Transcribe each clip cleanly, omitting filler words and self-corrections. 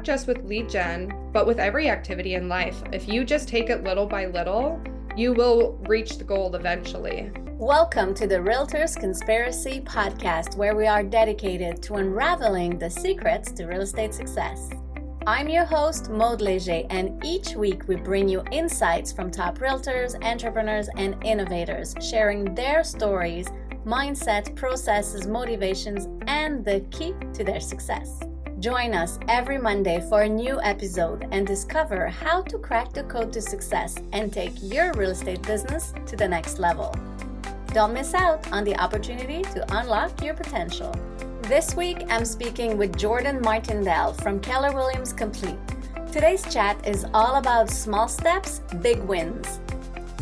just with lead gen, but with every activity in life. If you just take it little by little, you will reach the goal eventually. Welcome to the Realtors Conspiracy podcast, where we are dedicated to unraveling the secrets to real estate success. I'm your host, Maud Léger, and each week we bring you insights from top realtors, entrepreneurs, and innovators, sharing their stories, mindset, processes, motivations, and the key to their success. Join us every Monday for a new episode and discover how to crack the code to success and take your real estate business to the next level. Don't miss out on the opportunity to unlock your potential. This week, I'm speaking with Jordan Martindale from Keller Williams Complete. Today's chat is all about small steps, big wins.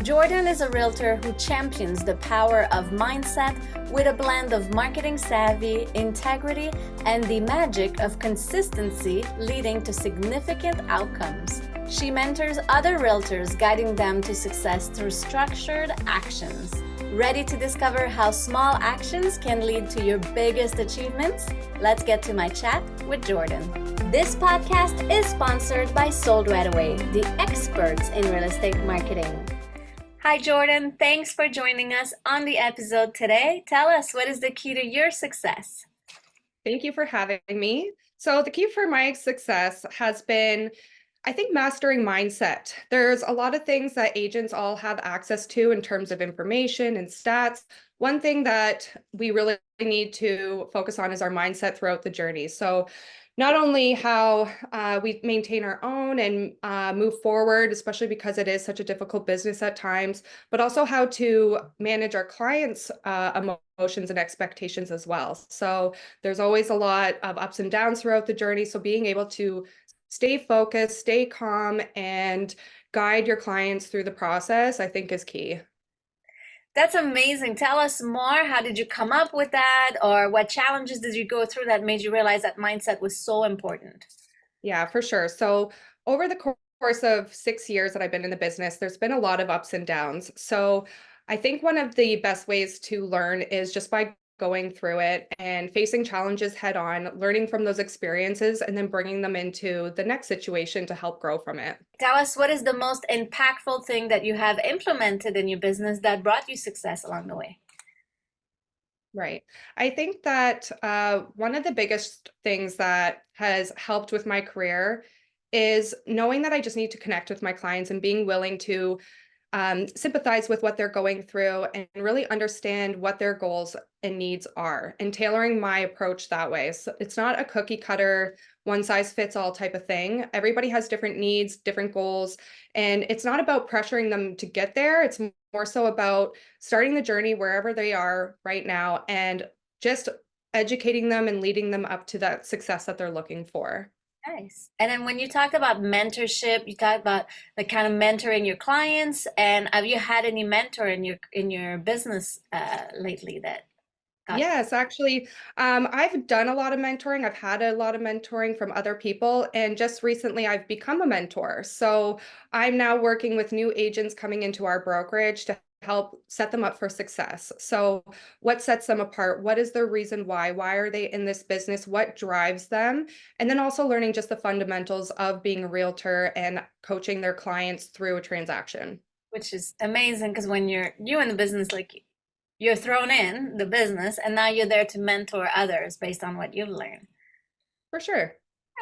Jordan is a realtor who champions the power of mindset with a blend of marketing savvy, integrity, and the magic of consistency, leading to significant outcomes. She mentors other realtors, guiding them to success through structured actions. Ready to discover how small actions can lead to your biggest achievements? Let's get to my chat with Jordan. This podcast is sponsored by Sold Right Away, the experts in real estate marketing. Hi, Jordan. Thanks for joining us on the episode today. Tell us, what is the key to your success? Thank you for having me. So the key for my success has been, I think, mastering mindset. There's a lot of things that agents all have access to in terms of information and stats. One thing that we really need to focus on is our mindset throughout the journey. So not only how we maintain our own and move forward, especially because it is such a difficult business at times, but also how to manage our clients' emotions and expectations as well. So there's always a lot of ups and downs throughout the journey. So being able to stay focused, stay calm, and guide your clients through the process, I think, is key. That's amazing. Tell us more. How did you come up with that? Or what challenges did you go through that made you realize that mindset was so important? Yeah, for sure. So over the course of 6 years that I've been in the business, there's been a lot of ups and downs. So I think one of the best ways to learn is just by going through it and facing challenges head on, learning from those experiences, and then bringing them into the next situation to help grow from it. Tell us, what is the most impactful thing that you have implemented in your business that brought you success along the way? Right. I think that one of the biggest things that has helped with my career is knowing that I just need to connect with my clients and being willing to sympathize with what they're going through and really understand what their goals and needs are, and tailoring my approach that way. So it's not a cookie cutter, one size fits all type of thing. Everybody has different needs, different goals, and it's not about pressuring them to get there. It's more so about starting the journey wherever they are right now and just educating them and leading them up to that success that they're looking for. Nice. And then when you talk about mentorship, you talk about like kind of mentoring your clients. And have you had any mentor in your business lately that got Yes, actually, I've done a lot of mentoring. I've had a lot of mentoring from other people, and just recently I've become a mentor. So I'm now working with new agents coming into our brokerage to help set them up for success. So what sets them apart? What is their reason why? Why are they in this business? What drives them? And then also learning just the fundamentals of being a realtor and coaching their clients through a transaction. which is amazing because when you're in the business, like you're thrown in the business and now you're there to mentor others based on what you've learned. For sure.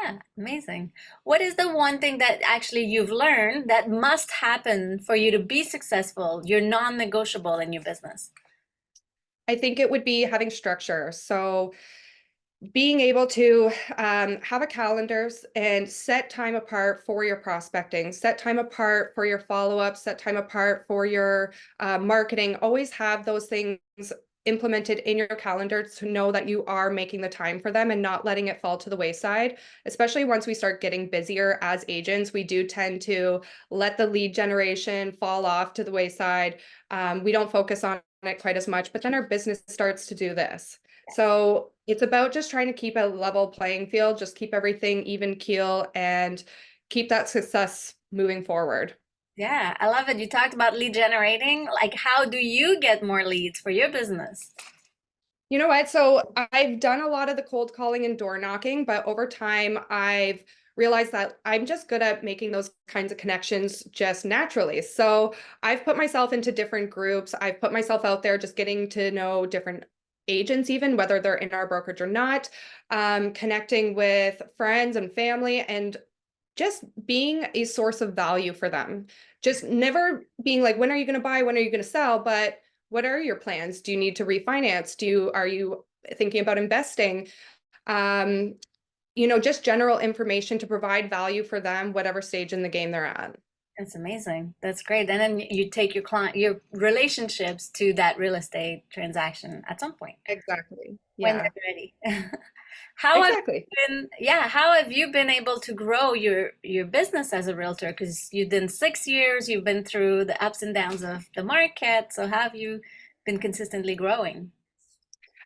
Yeah, amazing. What is the one thing that actually you've learned that must happen for you to be successful? You're non-negotiable in your business. I think it would be having structure. So being able to have a calendar and set time apart for your prospecting, set time apart for your follow-up, set time apart for your marketing. Always have those things implemented in your calendar to know that you are making the time for them and not letting it fall to the wayside. Especially once we start getting busier as agents, we do tend to let the lead generation fall off to the wayside. We don't focus on it quite as much, but then our business starts to do this. So it's about just trying to keep a level playing field, just keep everything even keel and keep that success moving forward. Yeah, I love it. You talked about lead generating. Like, how do you get more leads for your business? You know what? So I've done a lot of the cold calling and door knocking, but over time, I've realized that I'm just good at making those kinds of connections just naturally. So I've put myself into different groups. I've put myself out there just getting to know different agents, even whether they're in our brokerage or not, connecting with friends and family, and just being a source of value for them. Just never being like, when are you going to buy? When are you going to sell? But what are your plans? Do you need to refinance? Are you thinking about investing? Um, just general information to provide value for them, whatever stage in the game they're at. That's amazing. That's great. And then you take your relationships to that real estate transaction at some point Exactly. when Yeah, they're ready. How have exactly. how have you been able to grow your business as a realtor? Because you've done 6 years, you've been through the ups and downs of the market. So how have you been consistently growing?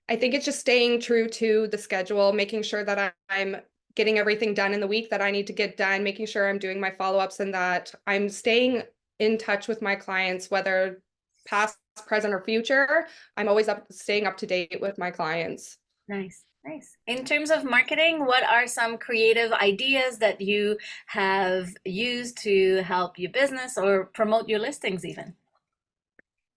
I think it's just staying true to the schedule, making sure that I'm getting everything done in the week that I need to get done, making sure I'm doing my follow-ups and that I'm staying in touch with my clients, whether past, present, or future. I'm always staying up to date with my clients. Nice, nice. In terms of marketing, what are some creative ideas that you have used to help your business or promote your listings even?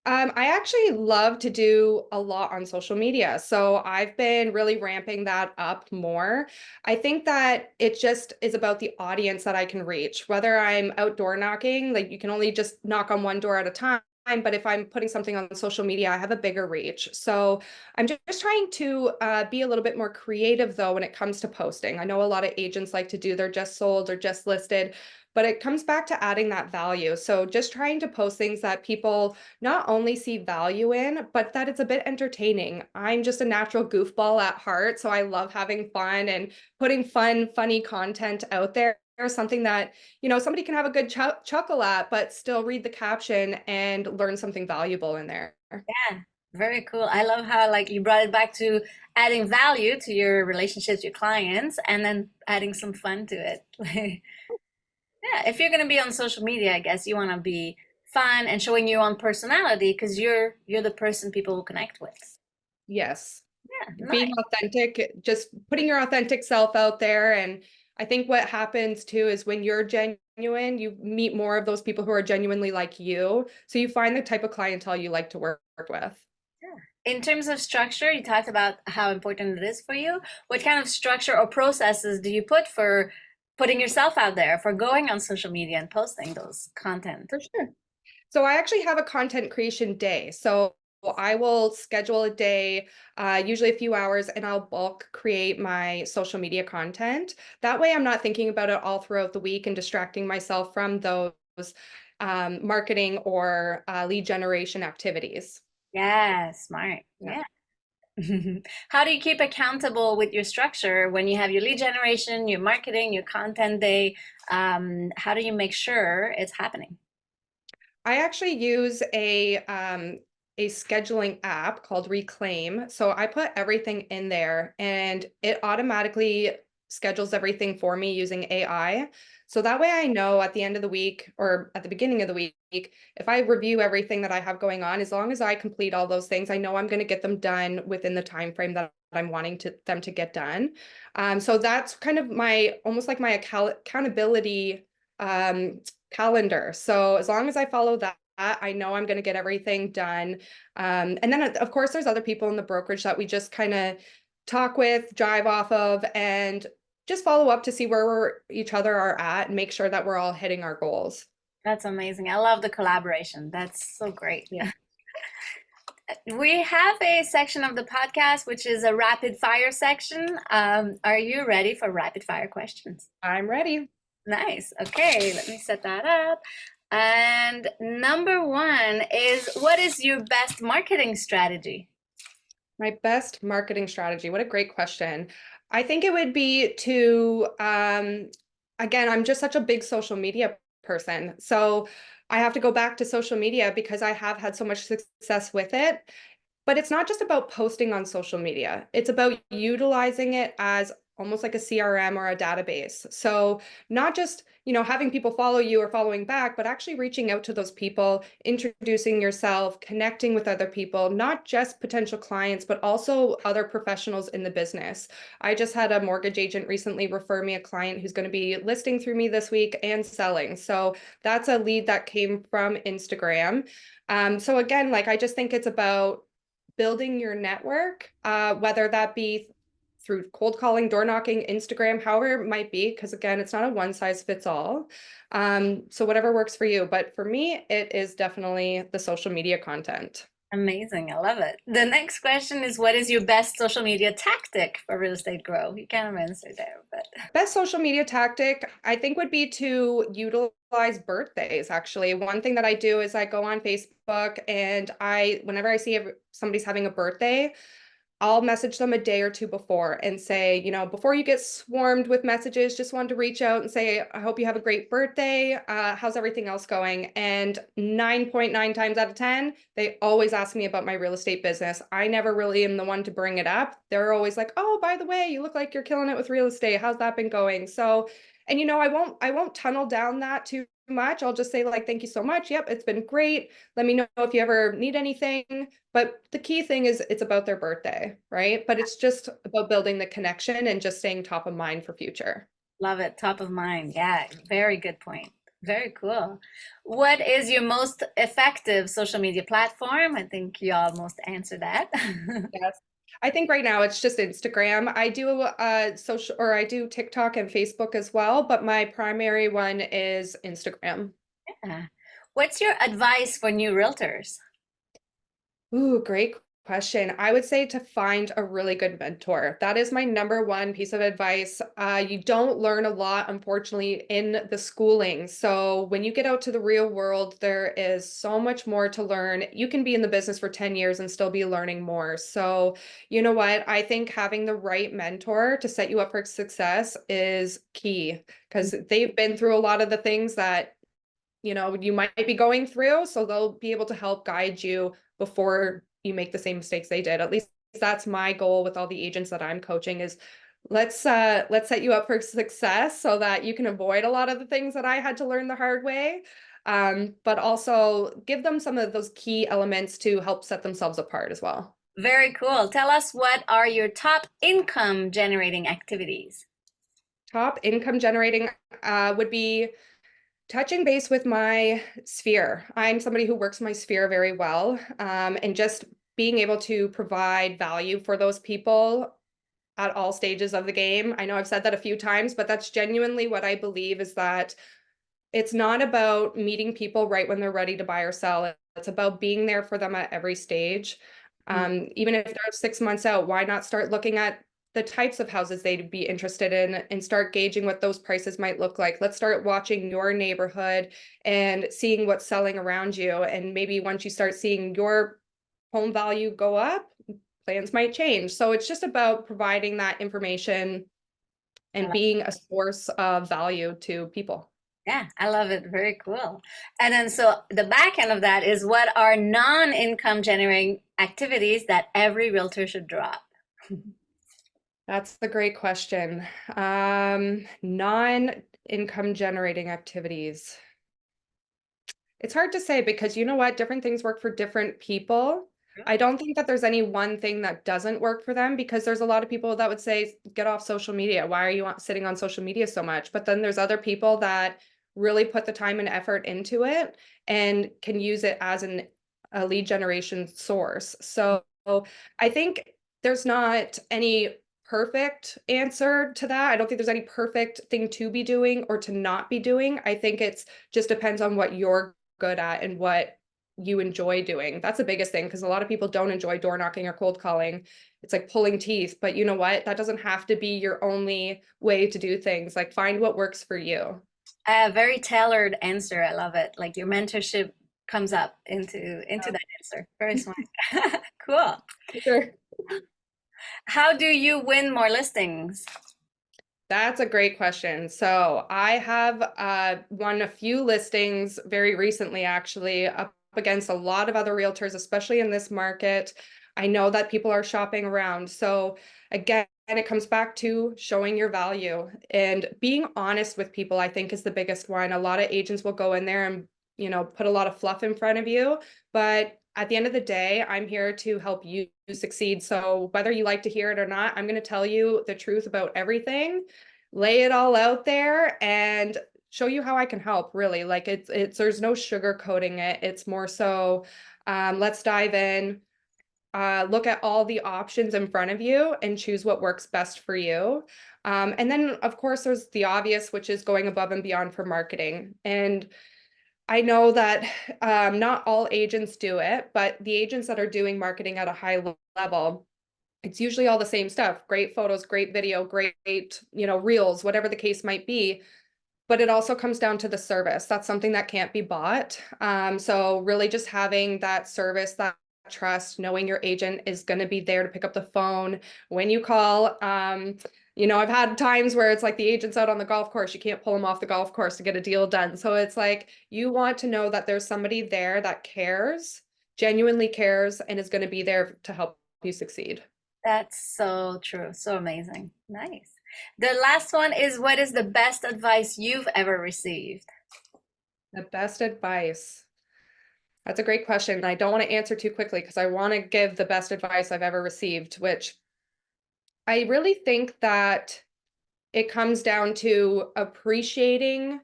I actually love to do a lot on social media. So I've been really ramping that up more. I think that it just is about the audience that I can reach, whether I'm outdoor knocking, like you can only just knock on one door at a time. But if I'm putting something on social media, I have a bigger reach. So I'm just trying to be a little bit more creative, though, when it comes to posting. I know a lot of agents like to do they're just sold or just listed, but it comes back to adding that value. So just trying to post things that people not only see value in, but that it's a bit entertaining. I'm just a natural goofball at heart, so I love having fun and putting funny content out there. Something that, somebody can have a good chuckle at, but still read the caption and learn something valuable in there. Yeah, very cool. I love how like you brought it back to adding value to your relationships, your clients, and then adding some fun to it. Yeah, if you're gonna be on social media, I guess you want to be fun and showing your own personality because you're the person people will connect with. Yes. Yeah, Being nice. authentic, just putting your authentic self out there. And I think what happens too is when you're genuine, you meet more of those people who are genuinely like you. So you find the type of clientele you like to work with. Yeah. In terms of structure, you talked about how important it is for you. What kind of structure or processes do you put for putting yourself out there, for going on social media and posting those content? For sure. So I actually have a content creation day. So I will schedule a day, usually a few hours, and I'll bulk create my social media content. That way I'm not thinking about it all throughout the week and distracting myself from those marketing or lead generation activities. Yeah, smart. Yeah. Yeah. How do you keep accountable with your structure when you have your lead generation, your marketing, your content day? How do you make sure it's happening? I actually use a scheduling app called Reclaim. So I put everything in there and it automatically schedules everything for me using AI. So that way I know at the end of the week or at the beginning of the week, if I review everything that I have going on, as long as I complete all those things, I know I'm going to get them done within the time frame that I'm wanting them to get done. So that's kind of my almost like my accountability um, calendar. So as long as I follow that, I know I'm going to get everything done. And then, of course, there's other people in the brokerage that we just kind of talk with, drive off of, and just follow up to see where each other are at and make sure that we're all hitting our goals. That's amazing. I love the collaboration. That's so great. Yeah, We have a section of the podcast which is a rapid fire section. Are you ready for rapid fire questions? I'm ready. Nice. Okay, let me set that up. And number one is what is your best marketing strategy? My best marketing strategy. What a great question. I think it would be to, again, I'm just such a big social media person. So I have to go back to social media because I have had so much success with it. But it's not just about posting on social media. It's about utilizing it as almost like a CRM or a database. So not just, having people follow you or following back, but actually reaching out to those people, introducing yourself, connecting with other people, not just potential clients, but also other professionals in the business. I just had a mortgage agent recently refer me a client who's going to be listing through me this week and selling. So that's a lead that came from Instagram. So again, like I just think it's about building your network, whether that be through cold calling, door knocking, Instagram, however it might be, because again, it's not a one size fits all. So whatever works for you. But for me, it is definitely the social media content. Amazing. I love it. The next question is, what is your best social media tactic for real estate growth? You kind of answered there, but Best social media tactic, I think, would be to utilize birthdays. Actually, one thing that I do is I go on Facebook and whenever I see somebody's having a birthday, I'll message them a day or two before and say, before you get swarmed with messages, just wanted to reach out and say, I hope you have a great birthday. How's everything else going? And 9.9 times out of 10, they always ask me about my real estate business. I never really am the one to bring it up. They're always like, oh, by the way, you look like you're killing it with real estate. How's that been going? So, and I won't tunnel down that too much. I'll just say like, thank you so much. Yep, it's been great. Let me know if you ever need anything. But the key thing is it's about their birthday, right? But it's just about building the connection and just staying top of mind for future. love it. Top of mind. Yeah, very good point. Very cool. What is your most effective social media platform? I think you almost answered that. Yes. I think right now it's just Instagram. I do social, or I do TikTok and Facebook as well, but my primary one is Instagram. Yeah. What's your advice for new realtors? Ooh, great question. I would say to find a really good mentor. That is my number one piece of advice. You don't learn a lot, unfortunately, in the schooling. So when you get out to the real world, there is so much more to learn. You can be in the business for 10 years and still be learning more. So, you know what? I think having the right mentor to set you up for success is key because they've been through a lot of the things that you might be going through, so they'll be able to help guide you before you make the same mistakes they did. At least that's my goal with all the agents that I'm coaching is let's set you up for success so that you can avoid a lot of the things that I had to learn the hard way. But also give them some of those key elements to help set themselves apart as well. Very cool. Tell us, what are your top income generating activities? Top income generating would be touching base with my sphere. I'm somebody who works my sphere very well, and just being able to provide value for those people at all stages of the game. I know I've said that a few times, but that's genuinely what I believe is that it's not about meeting people right when they're ready to buy or sell. It's about being there for them at every stage. Even if they're 6 months out, why not start looking at the types of houses they'd be interested in and start gauging what those prices might look like. Let's start watching your neighborhood and seeing what's selling around you. And maybe once you start seeing your home value go up, plans might change. So it's just about providing that information and being a source of value to people. Yeah, I love it. Very cool. And then, so the back end of that is, what are non-income generating activities that every realtor should drop? That's the great question. Non-income generating activities. It's hard to say because you know what? Different things work for different people. I don't think that there's any one thing that doesn't work for them because there's a lot of people that would say, get off social media. Why are you sitting on social media so much? But then there's other people that really put the time and effort into it and can use it as a lead generation source. So I think there's not any perfect answer to that. I don't think there's any perfect thing to be doing or to not be doing. I think it's just depends on what you're good at and what you enjoy doing. That's the biggest thing because a lot of people don't enjoy door knocking or cold calling. It's like pulling teeth, but you know what? That doesn't have to be your only way to do things. Like find what works for you. A very tailored answer. I love it. Like your mentorship comes up into that answer. Very smart. Cool. Sure. How do you win more listings? That's a great question. So I have won a few listings very recently, actually, up against a lot of other realtors, especially in this market. I know that people are shopping around. So again, it comes back to showing your value and being honest with people, I think is the biggest one. A lot of agents will go in there and, put a lot of fluff in front of you, but at the end of the day, I'm here to help you succeed. So whether you like to hear it or not, I'm going to tell you the truth about everything, lay it all out there, and show you how I can help, really. Like there's no sugarcoating it. It's more so, let's dive in, look at all the options in front of you and choose what works best for you. And then of course there's the obvious, which is going above and beyond for marketing. And I know that not all agents do it, but the agents that are doing marketing at a high level, it's usually all the same stuff: great photos, great video, great, reels, whatever the case might be. But it also comes down to the service. That's something that can't be bought. So really just having that service, that trust, knowing your agent is going to be there to pick up the phone when you call. I've had times where it's like the agent's out on the golf course. You can't pull them off the golf course to get a deal done. So it's like you want to know that there's somebody there that cares, genuinely cares, and is going to be there to help you succeed. That's so true. So amazing. Nice. The last one is, what is the best advice you've ever received? The best advice. That's a great question. I don't want to answer too quickly because I want to give the best advice I've ever received, which I really think that it comes down to appreciating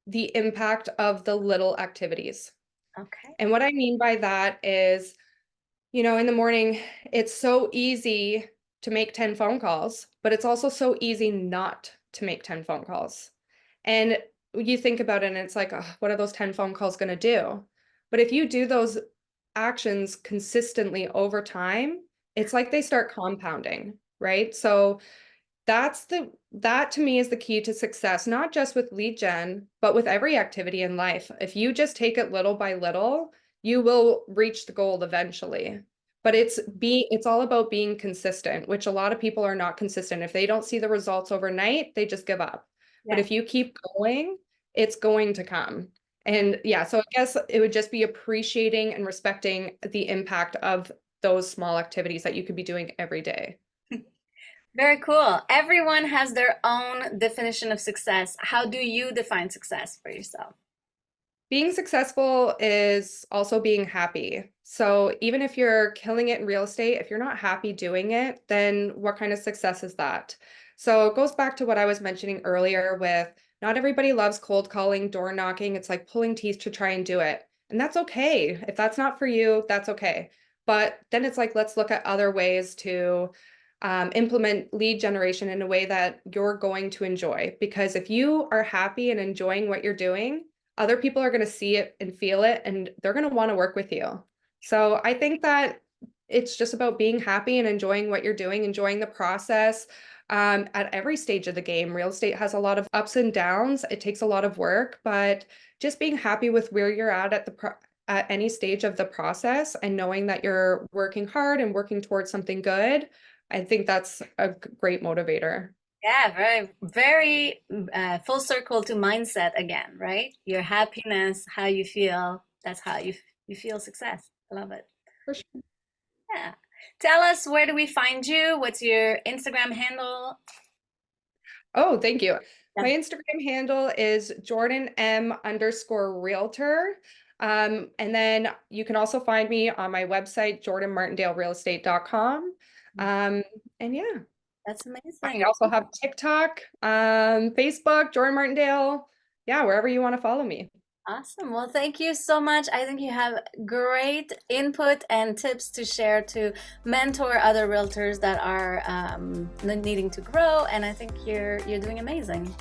the impact of the little activities. Okay. And what I mean by that is, in the morning, it's so easy to make 10 phone calls, but it's also so easy not to make 10 phone calls. And you think about it and it's like, oh, what are those 10 phone calls going to do? But if you do those actions consistently over time, it's like they start compounding, right? So that to me is the key to success, not just with lead gen, but with every activity in life. If you just take it little by little, you will reach the goal eventually. But it's all about being consistent, which a lot of people are not consistent. If they don't see the results overnight, they just give up. But Yeah. if you keep going, it's going to come. And yeah, so I guess it would just be appreciating and respecting the impact of those small activities that you could be doing every day. Very cool. Everyone has their own definition of success. How do you define success for yourself? Being successful is also being happy. So even if you're killing it in real estate, if you're not happy doing it, then what kind of success is that? So it goes back to what I was mentioning earlier with not everybody loves cold calling, door knocking. It's like pulling teeth to try and do it. And that's okay. If that's not for you, that's okay. But then it's like, let's look at other ways to implement lead generation in a way that you're going to enjoy. Because if you are happy and enjoying what you're doing, other people are going to see it and feel it, and they're going to want to work with you. So I think that it's just about being happy and enjoying what you're doing, enjoying the process. At every stage of the game, real estate has a lot of ups and downs. It takes a lot of work, but just being happy with where you're at at any stage of the process, and knowing that you're working hard and working towards something good, I think that's a great motivator. Yeah, very, very full circle to mindset again, right? Your happiness, how you feel, that's how you feel success. I love it. For sure. Yeah. Tell us, where do we find you? What's your Instagram handle? Oh, thank you. Yeah. My Instagram handle is jordanm_realtor. And then you can also find me on my website, jordanmartindalerealestate.com. And yeah. That's I amazing. also have TikTok, Facebook, Jordan Martindale. Yeah, wherever you want to follow me. Awesome. Well, thank you so much. I think you have great input and tips to share to mentor other realtors that are needing to grow. And I think you're doing amazing.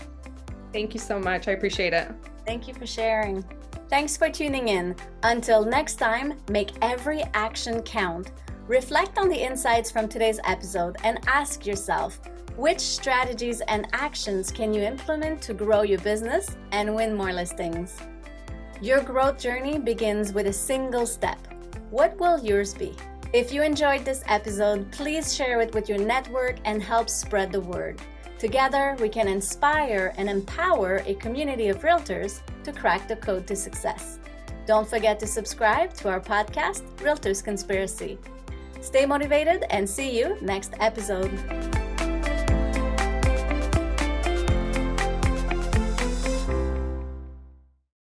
Thank you so much. I appreciate it. Thank you for sharing. Thanks for tuning in. Until next time, make every action count. Reflect on the insights from today's episode and ask yourself, which strategies and actions can you implement to grow your business and win more listings? Your growth journey begins with a single step. What will yours be? If you enjoyed this episode, please share it with your network and help spread the word. Together, we can inspire and empower a community of realtors to crack the code to success. Don't forget to subscribe to our podcast, Realtors Conspiracy. Stay motivated and see you next episode.